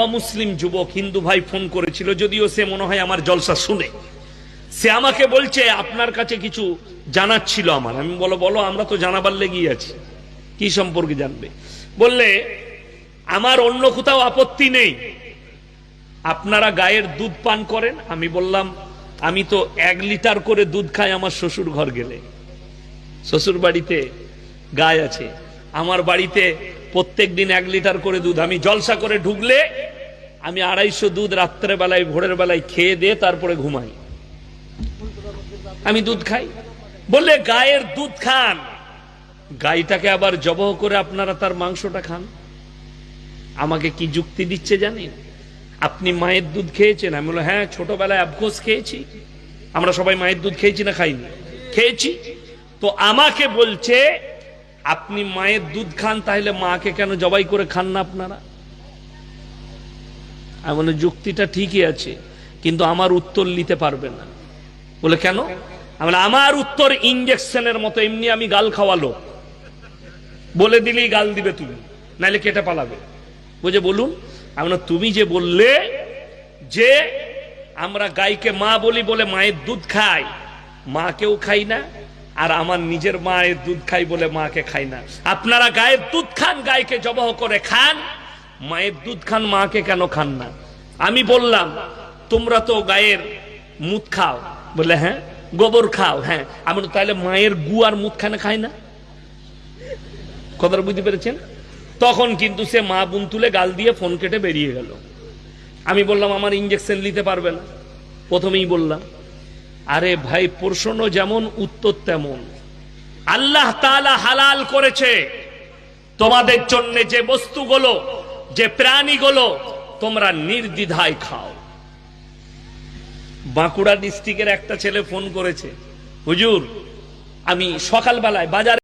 অমুসলিম যুবক হিন্দু ভাই ফোন করেছিল, যদিও সে মনে হয় আমার জলসা শুনে। সে আমাকে বলছে আপনার কাছে কিছু জানার ছিল আমার। আমি বলো আমরা তো জানাবার লেগেই আছি। কি সম্পর্কে জানবে? বললে আমার অন্য কোথাও আপত্তি নেই, আপনারা গায়ের দুধ পান করেন। আমি বললাম আমি তো 1 লিটার করে দুধ খাই আমার শ্বশুর ঘর গেলে। শ্বশুর বাড়িতে গায় আছে, আমার বাড়িতে প্রত্যেক দিন 1 লিটার করে দুধ। আমি জলসা করে ঢুকলে আমি 250 দুধ রাত্রে বেলায় ভোরের বেলায় খেয়ে দিয়ে তারপরে ঘুমাই। আমি দুধ খাই। বললে গায়ের দুধ খান, গাইটাকে আবার জবহ করে আপনারা তার মাংসটা খান। আমাকে কি যুক্তি দিচ্ছে জানেন? আপনি মায়ের দুধ খেয়েছেন? আমি বললাম হ্যাঁ, ছোটবেলায় আফকোর্স খেয়েছি। আমরা সবাই মায়ের দুধ খেয়েছি না খাইনি? খেয়েছি। তো আমাকে বলছে আপনি মায়ের দুধ খান, তাহলে মাকে কেন জবাই করে খান না আপনারা? আমি বলি যুক্তিটা ঠিকই আছে, কিন্তু আমার উত্তর নিতে পারবে না। বলে কেন? আমার উত্তর ইঞ্জেকশনের মতো, এমনি আমি গাল খাওয়ালো, বলে দিলেই গাল দিবে তুমি, নাইলে কেটে পালাবে। বুঝে বলুন। আমরা তুমি যে বললে যে আমরা গাইকে মা বলি বলে মায়ের দুধ খাই, মাকেও খাই না, আর আমার নিজের মায়ের দুধ খাই বলে মাকে খাই না। আপনারা গায়ের দুধ খান, গাইকে জবহ করে খান, মায়ের দুধ খান, মাকে কেন খান না? আমি বললাম তোমরা তো গায়ের মুত খাও। বলে হ্যাঁ। গোবর খাও? হ্যাঁ। আমি তাহলে মায়ের গু আর মুত খানে খাই না? কথাটা বুঝতে পেরেছেন? তখন কিন্তু সে মা বুন তুলে গাল দিয়ে ফোন কেটে বেরিয়ে গেল। আমি বললাম আমার ইঞ্জেকশন নিতে পারবে না। প্রথমেই বললাম আরে ভাই, প্রশ্ন যেমন উত্তর তেমন। আল্লাহ তাআলা হালাল করেছে তোমাদের জন্য যে বস্তুগুলো, যে প্রাণীগুলো, তোমরা নির্দ্বিধায় খাও। বাঁকুড়া ডিস্ট্রিক্টের একটা ছেলে ফোন করেছে, হুজুর আমি সকালবেলায় বাজারে